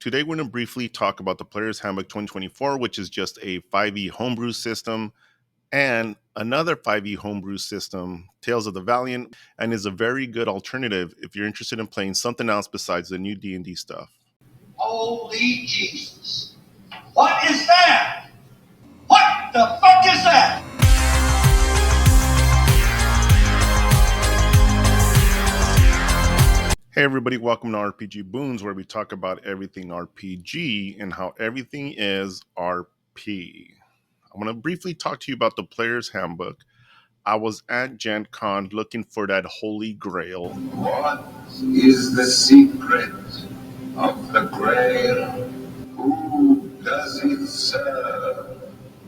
Today, we're going to briefly talk about the Player's Handbook 2024, which is just a 5e homebrew system, and another 5e homebrew system, Tales of the Valiant, and is a very good alternative if you're interested in playing something else besides the new D&D stuff. Holy Jesus. What is that? What the fuck is that? Hey everybody, welcome to RPG Boons, where we talk about everything RPG and how everything is RP. I'm going to briefly talk to you about the Player's Handbook. I was at Gen Con looking for that holy grail. What is the secret of the grail? Who does it serve?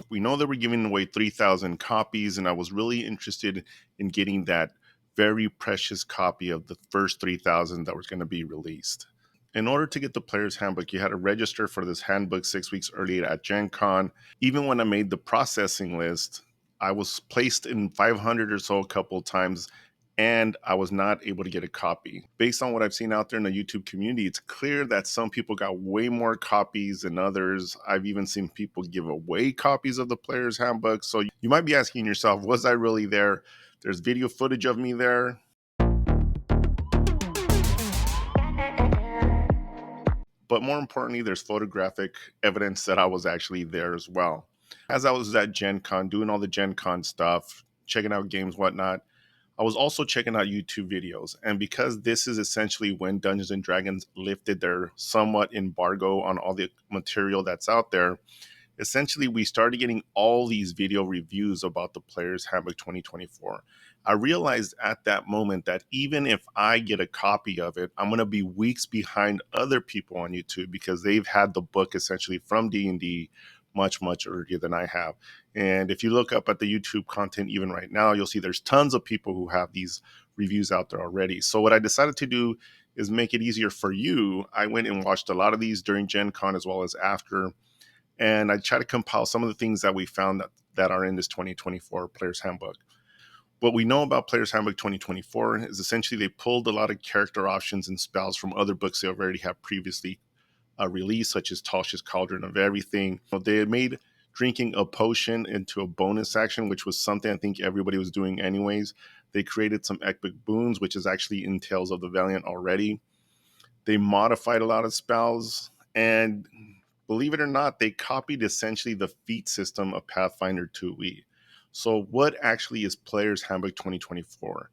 We know that we're giving away 3,000 copies, and I was really interested in getting that very precious copy of the first 3,000 that was going to be released. In order to get the Player's Handbook, you had to register for this handbook 6 weeks earlier at Gen Con. Even when I made the processing list, I was placed in 500 or so a couple of times, and I was not able to get a copy. Based on what I've seen out there in the YouTube community, it's clear that some people got way more copies than others. I've even seen people give away copies of the Player's Handbook. So you might be asking yourself, was I really there? There's video footage of me there. But more importantly, there's photographic evidence that I was actually there as well. As I was at Gen Con, doing all the Gen Con stuff, checking out games, whatnot, I was also checking out YouTube videos. And because this is essentially when Dungeons & Dragons lifted their somewhat embargo on all the material that's out there, essentially we started getting all these video reviews about the Player's Handbook 2024. I realized at that moment that even if I get a copy of it, I'm going to be weeks behind other people on YouTube because they've had the book essentially from D&D much earlier than I have. And if you look up at the YouTube content even right now, you'll see there's tons of people who have these reviews out there already. So what I decided to do is make it easier for you. I went and watched a lot of these during Gen Con as well as after. And I try to compile some of the things that we found that are in this 2024 Player's Handbook. What we know about Player's Handbook 2024 is essentially they pulled a lot of character options and spells from other books they already have previously released, such as Tosh's Cauldron of Everything. They had made drinking a potion into a bonus action, which was something I think everybody was doing anyways. They created some epic boons, which is actually in Tales of the Valiant already. They modified a lot of spells, and believe it or not, they copied essentially the Feats system of Pathfinder 2e. So what actually is Player's Handbook 2024?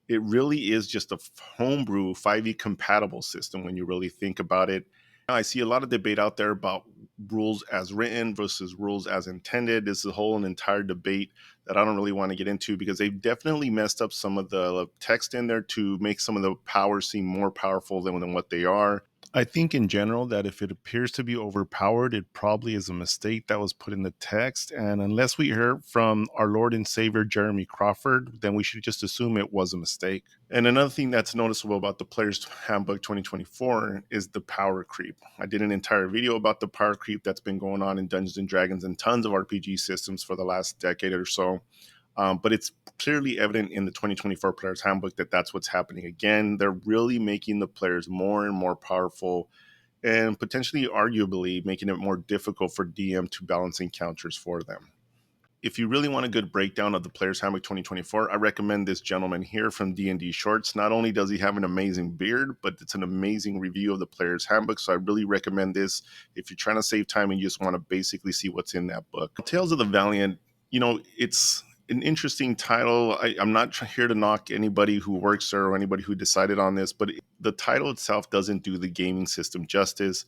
It really is just a homebrew 5e compatible system when you really think about it. I see a lot of debate out there about rules as written versus rules as intended. This is a whole entire debate that I don't really want to get into because they've definitely messed up some of the text in there to make some of the powers seem more powerful than what they are. I think in general that if it appears to be overpowered, it probably is a mistake that was put in the text. And unless we hear from our Lord and Savior, Jeremy Crawford, then we should just assume it was a mistake. And another thing that's noticeable about the Player's Handbook 2024 is the power creep. I did an entire video about the power creep that's been going on in Dungeons & Dragons and tons of RPG systems for the last decade or so. But it's clearly evident in the 2024 Player's Handbook that that's what's happening again. They're really making the players more and more powerful and potentially, arguably, making it more difficult for DM to balance encounters for them. If you really want a good breakdown of the Player's Handbook 2024, I recommend this gentleman here from D&D Shorts. Not only does he have an amazing beard, but it's an amazing review of the Player's Handbook. So I really recommend this if you're trying to save time and you just want to basically see what's in that book. Tales of the Valiant, it's an interesting title. I'm not here to knock anybody who works there or anybody who decided on this, but the title itself doesn't do the gaming system justice.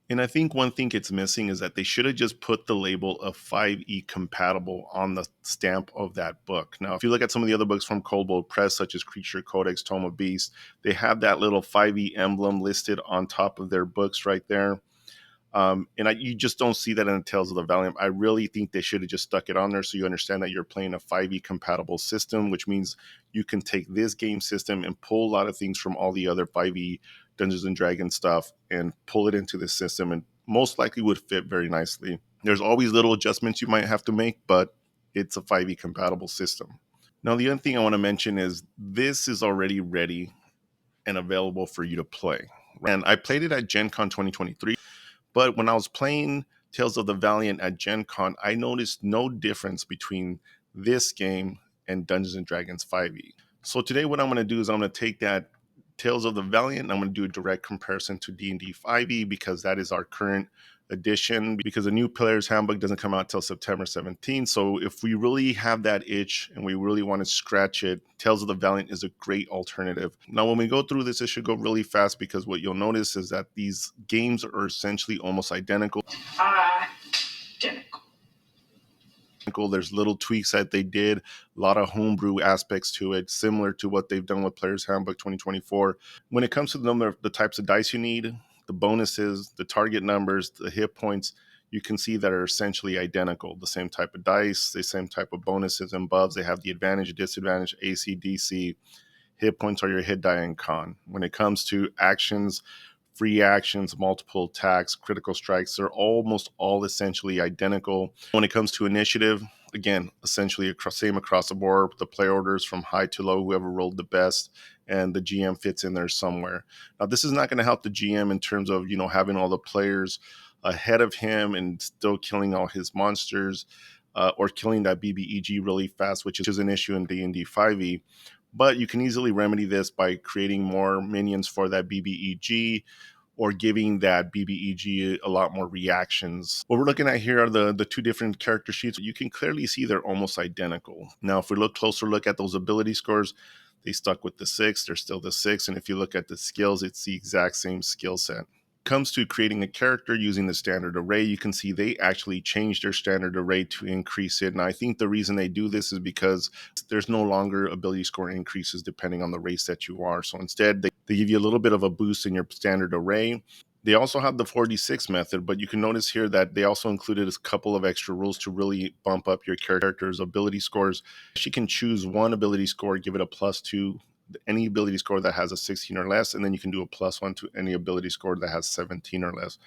And I think one thing it's missing is that they should have just put the label of 5e compatible on the stamp of that book. Now, if you look at some of the other books from Cold Bolt Press, such as Creature Codex, Tome of Beast, they have that little 5e emblem listed on top of their books right there. You just don't see that in the Tales of the Valiant. I really think they should have just stuck it on there so you understand that you're playing a 5e compatible system, which means you can take this game system and pull a lot of things from all the other 5e Dungeons & Dragons stuff and pull it into this system, and most likely would fit very nicely. There's always little adjustments you might have to make, but it's a 5e compatible system. Now, the other thing I want to mention is this is already ready and available for you to play. And I played it at Gen Con 2023, but when I was playing Tales of the Valiant at Gen Con, I noticed no difference between this game and Dungeons and Dragons 5e. So today what I'm going to do is I'm going to take that Tales of the Valiant and I'm going to do a direct comparison to D&D 5e because that is our current edition, because the new player's handbook doesn't come out till September 17th. So if we really have that itch and we really want to scratch it, Tales of the Valiant is a great alternative. Now when we go through this, it should go really fast because what you'll notice is that these games are essentially almost identical. There's little tweaks that they did, a lot of homebrew aspects to it, similar to what they've done with Player's Handbook 2024. When it comes to the number of the types of dice you need, the bonuses, the target numbers, the hit points, you can see that are essentially identical. The same type of dice, the same type of bonuses and buffs. They have the advantage, disadvantage, AC, DC. Hit points are your hit die and con. When it comes to actions, free actions, multiple attacks, critical strikes, they're almost all essentially identical. When it comes to initiative, again, essentially same across the board. The play orders from high to low, whoever rolled the best, and the GM fits in there somewhere. Now, this is not going to help the GM in terms of, having all the players ahead of him and still killing all his monsters, or killing that BBEG really fast, which is an issue in D&D 5e. But you can easily remedy this by creating more minions for that BBEG, or giving that BBEG a lot more reactions. What we're looking at here are the two different character sheets. You can clearly see they're almost identical. Now, if we look closer look at those ability scores, they stuck with the 6. They're still the 6. And if you look at the skills, it's the exact same skill set. Comes to creating a character using the standard array, you can see they actually changed their standard array to increase it. And I think the reason they do this is because there's no longer ability score increases depending on the race that you are. So instead, they give you a little bit of a boost in your standard array. They also have the 4d6 method, but you can notice here that they also included a couple of extra rules to really bump up your character's ability scores. She can choose one ability score, give it a +2, any ability score that has a 16 or less, and then you can do a +1 to any ability score that has 17 or less.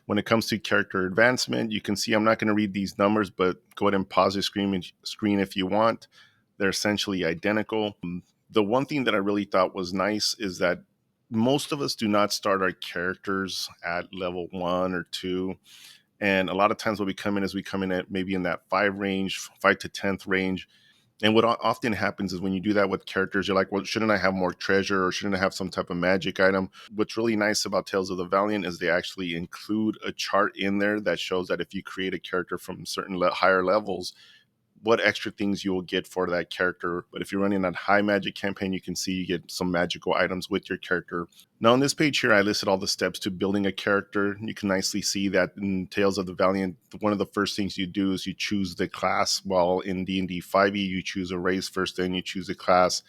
When it comes to character advancement, you can see I'm not going to read these numbers, but go ahead and pause your screen if you want. They're essentially identical. The one thing that I really thought was nice is that most of us do not start our characters at level 1 or 2. And a lot of times what we come in at maybe in that 5 range, 5 to 10th range. And what often happens is when you do that with characters, you're like, well, shouldn't I have more treasure, or shouldn't I have some type of magic item? What's really nice about Tales of the Valiant is they actually include a chart in there that shows that if you create a character from certain higher levels, what extra things you will get for that character. But if you're running that high magic campaign, you can see you get some magical items with your character. Now on this page here, I listed all the steps to building a character. You can nicely see that in Tales of the Valiant, one of the first things you do is you choose the class, while in D&D 5e, you choose a race first, then you choose a class.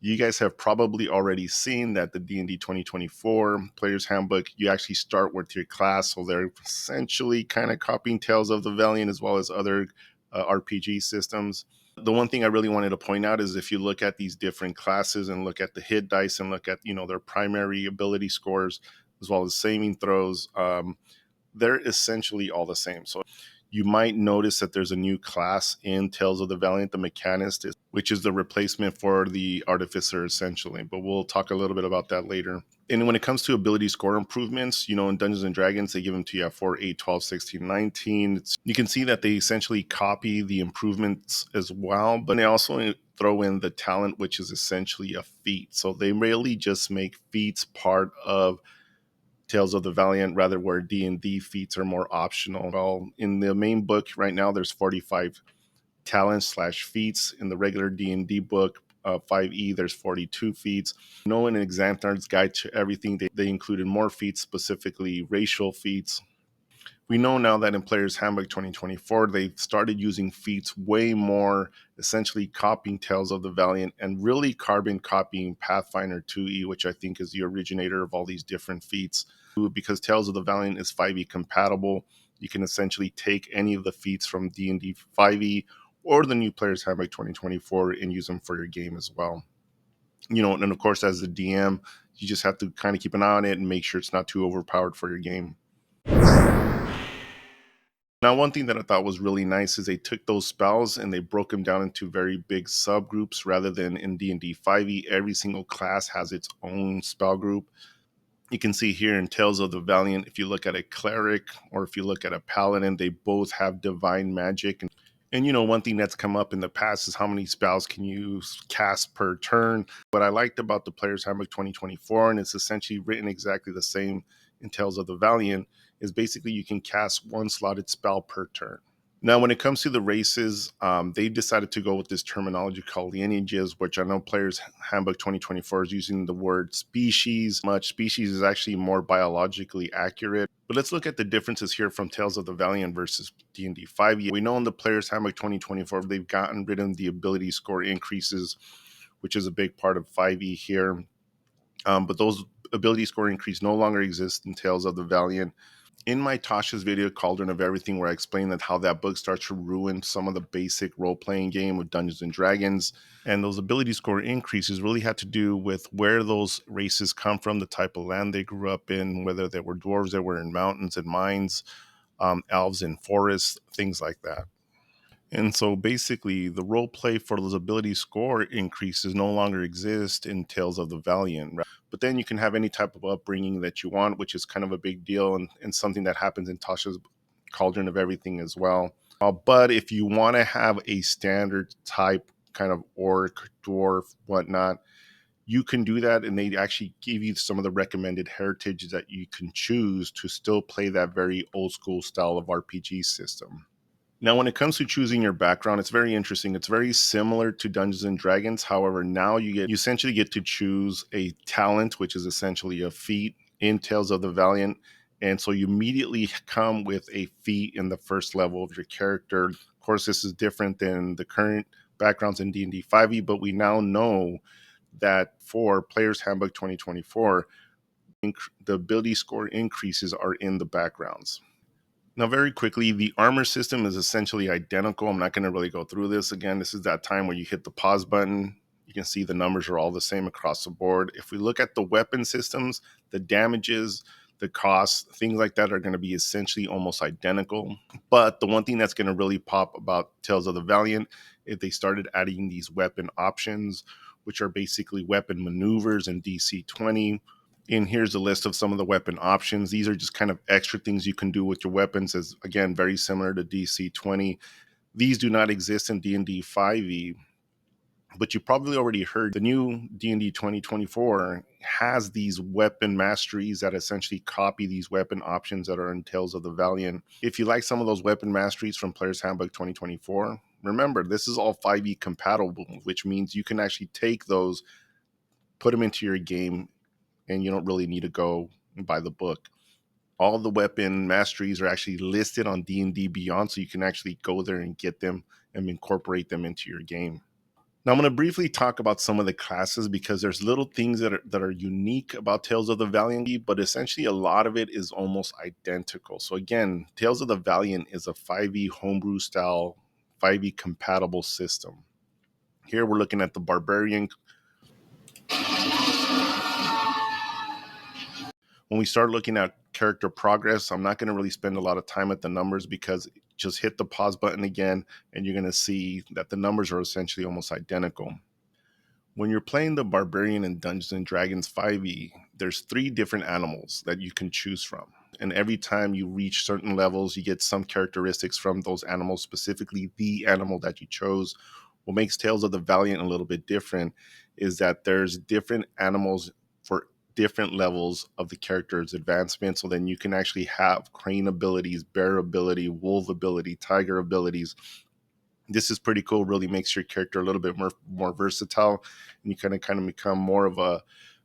You guys have probably already seen that the D&D 2024 Player's Handbook, you actually start with your class. So they're essentially kind of copying Tales of the Valiant as well as other RPG systems. The one thing I really wanted to point out is if you look at these different classes and look at the hit dice and look at, their primary ability scores as well as saving throws, they're essentially all the same. So you might notice that there's a new class in Tales of the Valiant, the Mechanist, which is the replacement for the Artificer, essentially. But we'll talk a little bit about that later. And when it comes to ability score improvements, in Dungeons and Dragons, they give them to you at 4, 8, 12, 16, 19. You can see that they essentially copy the improvements as well, but they also throw in the talent, which is essentially a feat. So they really just make feats part of Tales of the Valiant, rather where D&D feats are more optional. Well, in the main book right now, there's 45 talents / feats. In the regular D&D book, 5e, there's 42 feats. In an Xanthar's Guide to Everything, they included more feats, specifically racial feats. We know now that in Player's Handbook 2024, they've started using feats way more, essentially copying Tales of the Valiant and really carbon copying Pathfinder 2e, which I think is the originator of all these different feats. Because Tales of the Valiant is 5e compatible, you can essentially take any of the feats from D&D 5e or the new Player's Handbook 2024 and use them for your game as well. And of course, as the DM, you just have to kind of keep an eye on it and make sure it's not too overpowered for your game. Now, one thing that I thought was really nice is they took those spells and they broke them down into very big subgroups rather than in D&D 5e. Every single class has its own spell group. You can see here in Tales of the Valiant, if you look at a cleric or if you look at a paladin, they both have divine magic. And one thing that's come up in the past is how many spells can you cast per turn. What I liked about the Player's Handbook 2024, and it's essentially written exactly the same in Tales of the Valiant, is basically you can cast one slotted spell per turn. Now, when it comes to the races, they decided to go with this terminology called lineages, which I know Players Handbook 2024 is using the word species. Much species is actually more biologically accurate. But let's look at the differences here from Tales of the Valiant versus D&D 5e. We know in the Players Handbook 2024, they've gotten rid of the ability score increases, which is a big part of 5e here. But those ability score increase no longer exist in Tales of the Valiant. In my Tasha's video, Cauldron of Everything, where I explained that how that book starts to ruin some of the basic role-playing game with Dungeons and Dragons, and those ability score increases really had to do with where those races come from, the type of land they grew up in, whether they were dwarves that were in mountains and mines, elves in forests, things like that. And so basically, the role play for those ability score increases no longer exist in Tales of the Valiant. Right? But then you can have any type of upbringing that you want, which is kind of a big deal and something that happens in Tasha's Cauldron of Everything as well. But if you want to have a standard type kind of orc, dwarf, whatnot, you can do that, and they actually give you some of the recommended heritage that you can choose to still play that very old school style of RPG system. Now, when it comes to choosing your background, it's very interesting. It's very similar to Dungeons and Dragons. However, now you essentially get to choose a talent, which is essentially a feat in Tales of the Valiant. And so you immediately come with a feat in the first level of your character. Of course, this is different than the current backgrounds in D&D 5e, but we now know that for Player's Handbook 2024, the ability score increases are in the backgrounds. Now, very quickly, the armor system is essentially identical. I'm not going to really go through this again. This is that time where you hit the pause button. You can see the numbers are all the same across the board. If we look at the weapon systems, the damages, the costs, things like that are going to be essentially almost identical. But the one thing that's going to really pop about Tales of the Valiant is they started adding these weapon options, which are basically weapon maneuvers in DC 20. And here's a list of some of the weapon options. These are just kind of extra things you can do with your weapons, as again, very similar to DC 20. These do not exist in D&D 5e, but you probably already heard the new D&D 2024 has these weapon masteries that essentially copy these weapon options that are in Tales of the Valiant. If you like some of those weapon masteries from Player's Handbook 2024, remember, this is all 5e compatible, which means you can actually take those, put them into your game, and you don't really need to go by the book. All the weapon masteries are actually listed on D&D Beyond, so you can actually go there and get them and incorporate them into your game. Now, I'm going to briefly talk about some of the classes because there's little things that are unique about Tales of the Valiant, but essentially a lot of it is almost identical. So again, Tales of the Valiant is a 5e homebrew style, 5e compatible system. Here we're looking at the Barbarian. When we start looking at character progress, I'm not going to really spend a lot of time at the numbers because just hit the pause button again and you're going to see that the numbers are essentially almost identical. When you're playing the Barbarian in Dungeons and Dragons 5e, there's 3 different animals that you can choose from. And every time you reach certain levels, you get some characteristics from those animals, specifically the animal that you chose. What makes Tales of the Valiant a little bit different is that there's different animals for different levels of the character's advancement. So then you can actually have crane abilities, bear ability, wolf ability, tiger abilities. This is pretty cool. Really makes your character a little bit more versatile, and you kind of become more of a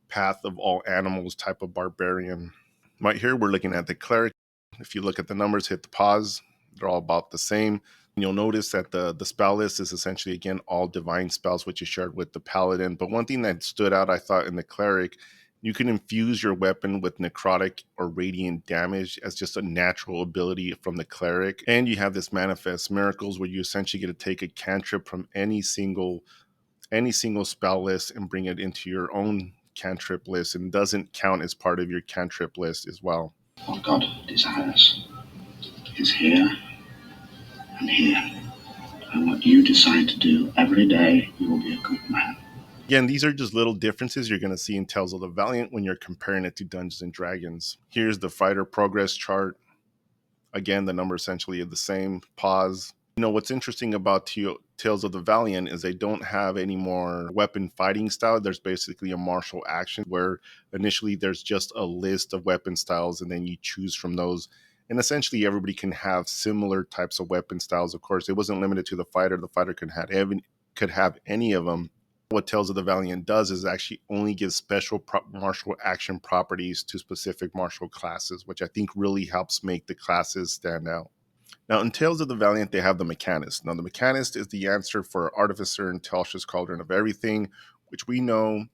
path of all animals type of barbarian. Right here, we're looking at the cleric. If you look at the numbers, hit the pause. They're all about the same. And you'll notice that the spell list is essentially, again, all divine spells, which is shared with the paladin. But one thing that stood out, I thought, in the cleric, you can infuse your weapon with necrotic or radiant damage as just a natural ability from the cleric. And you have this manifest miracles where you essentially get to take a cantrip from any single spell list and bring it into your own cantrip list, and doesn't count as part of your cantrip list as well. What God desires is here and here. And what you decide to do every day, you will be a good man. Again, these are just little differences you're going to see in Tales of the Valiant when you're comparing it to Dungeons and Dragons. Here's the fighter progress chart. Again, the number essentially are the same. Pause. You know, what's interesting about Tales of the Valiant is they don't have any more weapon fighting style. There's basically a martial action where initially there's just a list of weapon styles and then you choose from those. And essentially everybody can have similar types of weapon styles. Of course, it wasn't limited to the fighter. The fighter could have any of them. What Tales of the Valiant does is actually only give special martial action properties to specific martial classes, which I think really helps make the classes stand out. Now, in Tales of the Valiant, they have the Mechanist. Now, the Mechanist is the answer for Artificer in Telsha's Cauldron of Everything, which we know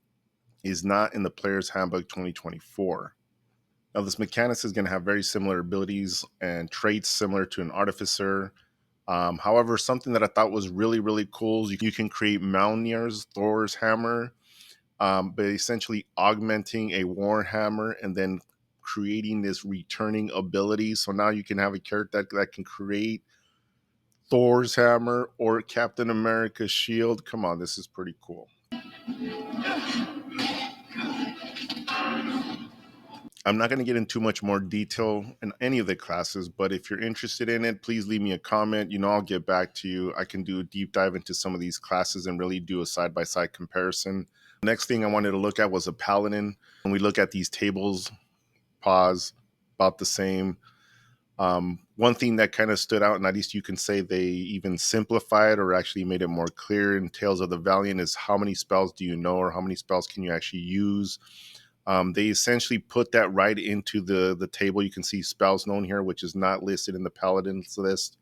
is not in the Player's Handbook 2024. Now, this Mechanist is going to have very similar abilities and traits similar to an Artificer. However, something that I thought was really, really cool is you can create Mjolnir's Thor's hammer, but essentially augmenting a Warhammer and then creating this returning ability. So now you can have a character that can create Thor's hammer or Captain America's shield. Come on, this is pretty cool. I'm not going to get into much more detail in any of the classes, but if you're interested in it, please leave me a comment. You know, I'll get back to you. I can do a deep dive into some of these classes and really do a side-by-side comparison. The next thing I wanted to look at was a Paladin. When we look at these tables, pause, about the same. One thing that kind of stood out, and at least you can say they even simplified or actually made it more clear in Tales of the Valiant, is how many spells do you know or how many spells can you actually use. They essentially put that right into the table. You can see spells known here, which is not listed in the Paladins list.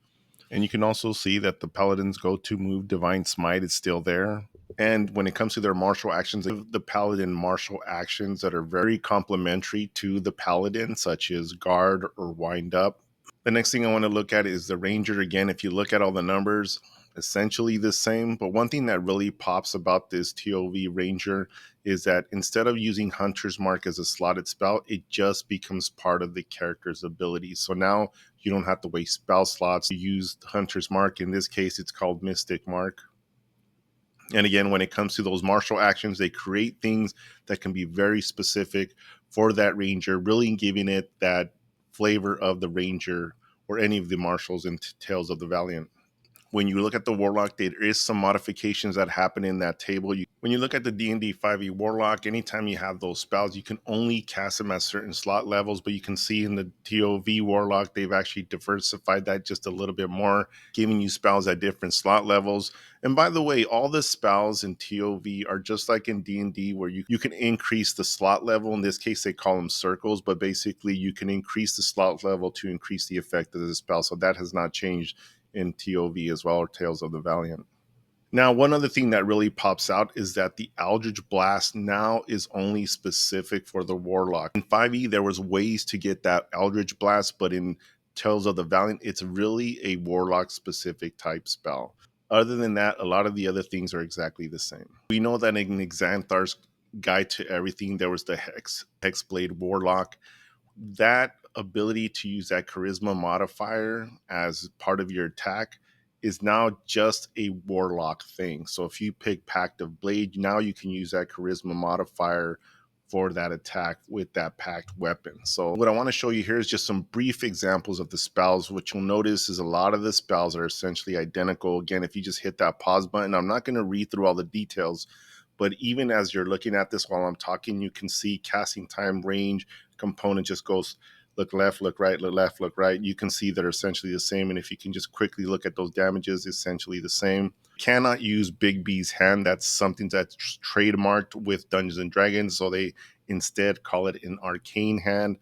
And you can also see that the Paladin's go-to move, Divine Smite, is still there. And when it comes to their martial actions, the Paladin martial actions that are very complementary to the Paladin, such as Guard or Wind Up. The next thing I want to look at is the Ranger. Again, if you look at all the numbers, essentially the same. But one thing that really pops about this TOV Ranger is that instead of using Hunter's Mark as a slotted spell, it just becomes part of the character's ability. So now you don't have to waste spell slots to use Hunter's Mark. In this case, it's called Mystic Mark. And again, when it comes to those martial actions, they create things that can be very specific for that Ranger, really giving it that flavor of the Ranger or any of the martials in Tales of the Valiant. When you look at the Warlock, there is some modifications that happen in that table. When you look at the D&D 5e Warlock, anytime you have those spells, you can only cast them at certain slot levels, but you can see in the TOV Warlock, they've actually diversified that just a little bit more, giving you spells at different slot levels. And by the way, all the spells in TOV are just like in D&D, where you can increase the slot level. In this case, they call them circles, but basically you can increase the slot level to increase the effect of the spell. So that has not changed in TOV as well, or Tales of the Valiant. Now, one other thing that really pops out is that the Eldritch Blast now is only specific for the Warlock. In 5e, there was ways to get that Eldritch Blast, but in Tales of the Valiant, it's really a Warlock-specific type spell. Other than that, a lot of the other things are exactly the same. We know that in Xanthar's Guide to Everything, there was the Hexblade Warlock. That ability to use that charisma modifier as part of your attack is now just a Warlock thing. So if you pick Pact of Blade, now you can use that charisma modifier for that attack with that packed weapon. So what I want to show you here is just some brief examples of the spells. What you'll notice is a lot of the spells are essentially identical. Again, if you just hit that pause button, I'm not going to read through all the details, but even as you're looking at this while I'm talking, you can see casting time, range, component just goes look left, look right, look left, look right. You can see they're essentially the same. And if you can just quickly look at those damages, essentially the same. Cannot use Big B's hand. That's something that's trademarked with Dungeons and Dragons. So they instead call it an arcane hand,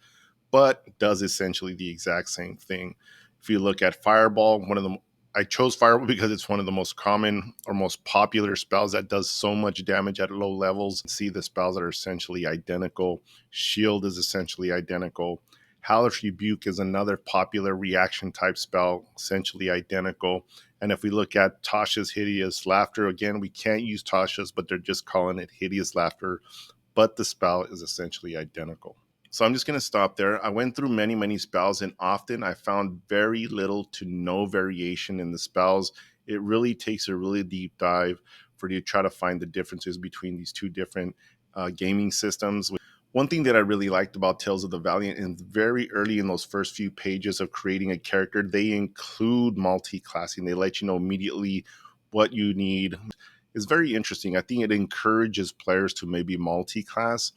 but does essentially the exact same thing. If you look at Fireball, I chose Fireball because it's one of the most common or most popular spells that does so much damage at low levels. See the spells that are essentially identical. Shield is essentially identical. Hellish Rebuke is another popular reaction type spell, essentially identical. And if we look at Tasha's Hideous Laughter, again, we can't use Tasha's, but they're just calling it Hideous Laughter, but the spell is essentially identical. So I'm just going to stop there. I went through many, many spells, and often I found very little to no variation in the spells. It really takes a really deep dive for you to try to find the differences between these two different gaming systems. One thing that I really liked about Tales of the Valiant is very early in those first few pages of creating a character, they include multi-classing. They let you know immediately what you need. It's very interesting. I think it encourages players to maybe multi-class.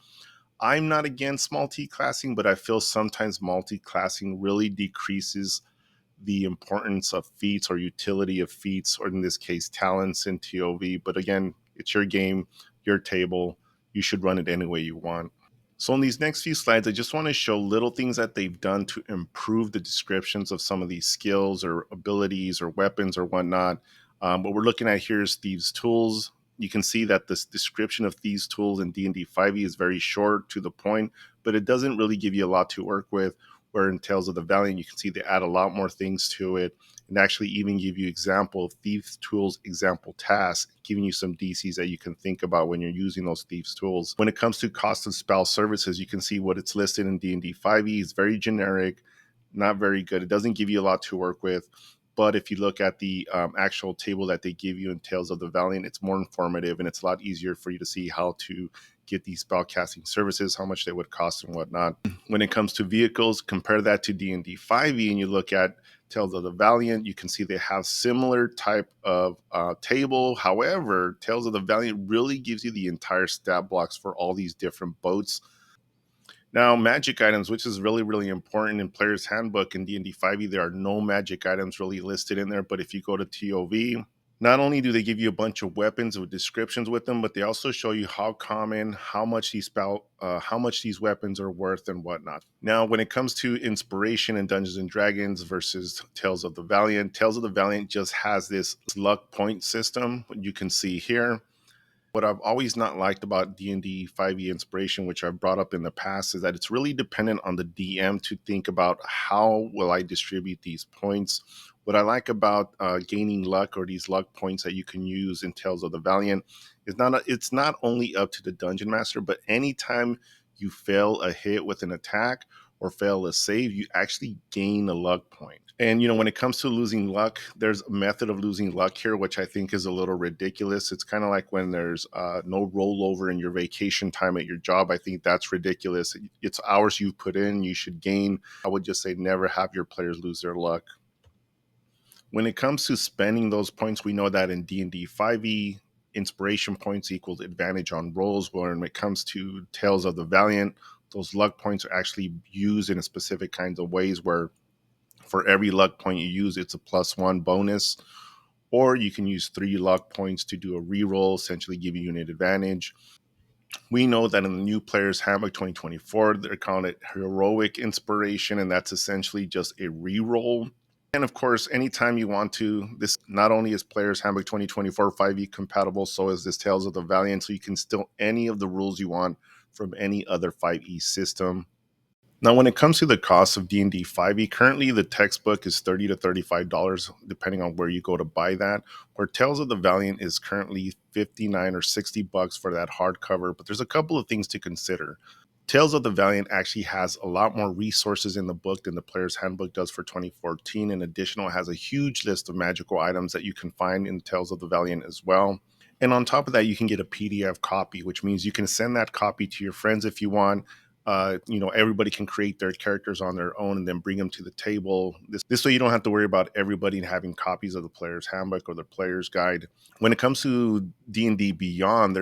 I'm not against multi-classing, but I feel sometimes multi-classing really decreases the importance of feats or utility of feats, or in this case, talents in TOV. But again, it's your game, your table. You should run it any way you want. So in these next few slides, I just want to show little things that they've done to improve the descriptions of some of these skills or abilities or weapons or whatnot. What we're looking at here is Thieves' Tools. You can see that this description of Thieves' Tools in D&D 5e is very short, to the point, but it doesn't really give you a lot to work with. Where in Tales of the Valiant, you can see they add a lot more things to it, and actually even give you example of Thieves' Tools example tasks, giving you some DCs that you can think about when you're using those Thieves' Tools. When it comes to cost of spell services, you can see what it's listed in D&D 5e. It's very generic, not very good. It doesn't give you a lot to work with. But if you look at the actual table that they give you in Tales of the Valiant, it's more informative, and it's a lot easier for you to see how to get these spellcasting services, how much they would cost and whatnot. When it comes to vehicles, compare that to D&D 5e and you look at Tales of the Valiant, you can see they have similar type of table. However, Tales of the Valiant really gives you the entire stat blocks for all these different boats. Now, magic items, which is really, really important in Player's Handbook in D&D 5e, there are no magic items really listed in there. But if you go to TOV, not only do they give you a bunch of weapons with descriptions with them, but they also show you how common, how much these weapons are worth and whatnot. Now, when it comes to inspiration in Dungeons and Dragons versus Tales of the Valiant just has this luck point system. You can see here. What I've always not liked about D&D 5e inspiration, which I've brought up in the past, is that it's really dependent on the DM to think about how will I distribute these points. What I like about gaining luck, or these luck points that you can use in Tales of the Valiant, is it's not only up to the dungeon master, but anytime you fail a hit with an attack or fail a save, you actually gain a luck point. And, when it comes to losing luck, there's a method of losing luck here, which I think is a little ridiculous. It's kind of like when there's no rollover in your vacation time at your job. I think that's ridiculous. It's hours you've put in, you should gain. I would just say never have your players lose their luck. When it comes to spending those points, we know that in D&D 5e, inspiration points equals advantage on rolls. When it comes to Tales of the Valiant, those luck points are actually used in a specific kinds of ways, where for every luck point you use, it's a +1 bonus. Or you can use 3 luck points to do a reroll, essentially giving you an advantage. We know that in the new Player's Handbook 2024, they're calling it Heroic Inspiration, and that's essentially just a reroll. And of course, anytime you want to, this not only is Player's Handbook 2024 5e compatible, so is this Tales of the Valiant, so you can steal any of the rules you want from any other 5e system. Now, when it comes to the cost of D&D 5e, currently the textbook is $30 to $35, depending on where you go to buy that, where Tales of the Valiant is currently $59 or $60 for that hardcover. But there's a couple of things to consider. Tales of the Valiant actually has a lot more resources in the book than the Player's Handbook does for 2014. In addition, it has a huge list of magical items that you can find in Tales of the Valiant as well. And on top of that, you can get a PDF copy, which means you can send that copy to your friends if you want. Everybody can create their characters on their own and then bring them to the table. This way you don't have to worry about everybody having copies of the Player's Handbook or the Player's Guide. When it comes to D&D Beyond,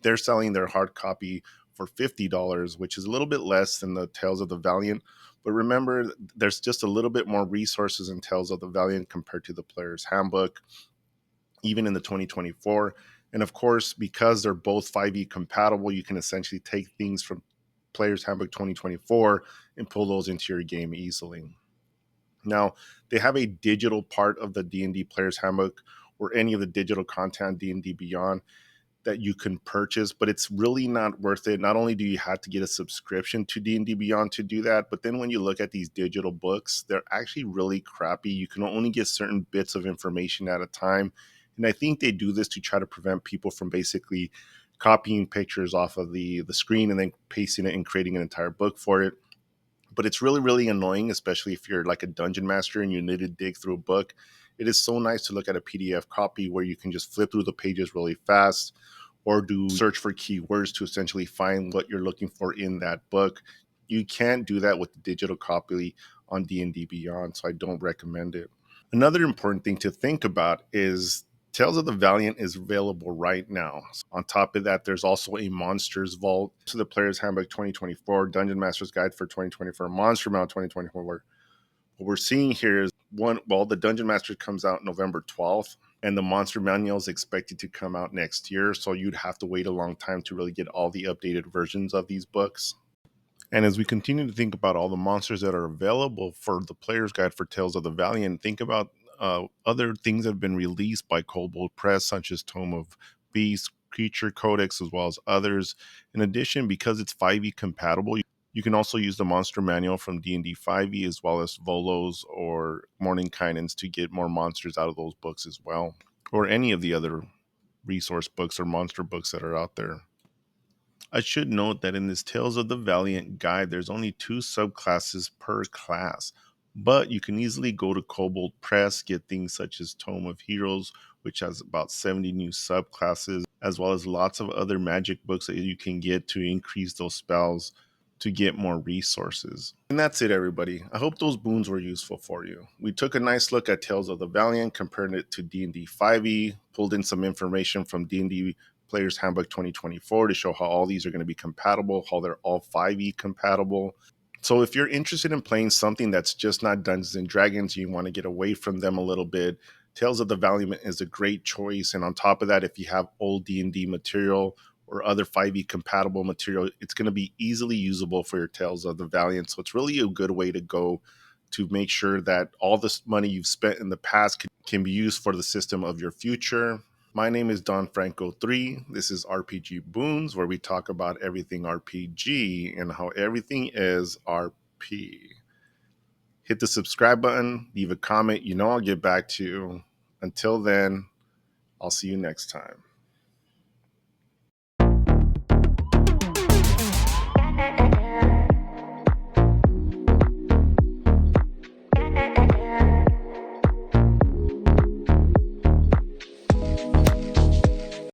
they're selling their hard copy for $50, which is a little bit less than the Tales of the Valiant. But remember, there's just a little bit more resources in Tales of the Valiant compared to the Player's Handbook, even in the 2024. And of course, because they're both 5e compatible, you can essentially take things from Player's Handbook 2024 and pull those into your game easily. Now, they have a digital part of the D&D Player's Handbook or any of the digital content D&D Beyond that you can purchase, but it's really not worth it. Not only do you have to get a subscription to D&D Beyond to do that, but then when you look at these digital books, they're actually really crappy. You can only get certain bits of information at a time. And I think they do this to try to prevent people from basically copying pictures off of the screen and then pasting it and creating an entire book for it. But it's really, really annoying, especially if you're like a dungeon master and you need to dig through a book. It is so nice to look at a PDF copy where you can just flip through the pages really fast or do search for keywords to essentially find what you're looking for in that book. You can't do that with the digital copy on D&D Beyond, so I don't recommend it. Another important thing to think about is Tales of the Valiant is available right now. On top of that, there's also a Monsters Vault to the Player's Handbook 2024, Dungeon Master's Guide for 2024, Monster Mount 2024. What we're seeing here is the Dungeon Master comes out November 12th, and the Monster Manual is expected to come out next year. So you'd have to wait a long time to really get all the updated versions of these books. And as we continue to think about all the monsters that are available for the Player's Guide for Tales of the Valiant, think about other things that have been released by Kobold Press, such as Tome of Beasts, Creature Codex, as well as others. In addition, because it's 5e compatible, you can also use the Monster Manual from D&D 5e, as well as Volos or Mordenkainen's to get more monsters out of those books as well, or any of the other resource books or monster books that are out there. I should note that in this Tales of the Valiant guide, there's only 2 subclasses per class, but you can easily go to Kobold Press, get things such as Tome of Heroes, which has about 70 new subclasses, as well as lots of other magic books that you can get to increase those spells to get more resources. And that's it, everybody. I hope those boons were useful for you. We took a nice look at Tales of the Valiant, comparing it to D&D 5e, pulled in some information from D&D Player's Handbook 2024 to show how all these are going to be compatible, how they're all 5e compatible. So if you're interested in playing something that's just not Dungeons and Dragons, you want to get away from them a little bit, Tales of the Valiant is a great choice. And on top of that, if you have old D&D material or other 5e compatible material, it's going to be easily usable for your Tales of the Valiant. So it's really a good way to go to make sure that all this money you've spent in the past can be used for the system of your future. My name is Don Franco 3. This is RPG Boons, where we talk about everything RPG and how everything is RP. Hit the subscribe button, leave a comment. I'll get back to you. Until then, I'll see you next time.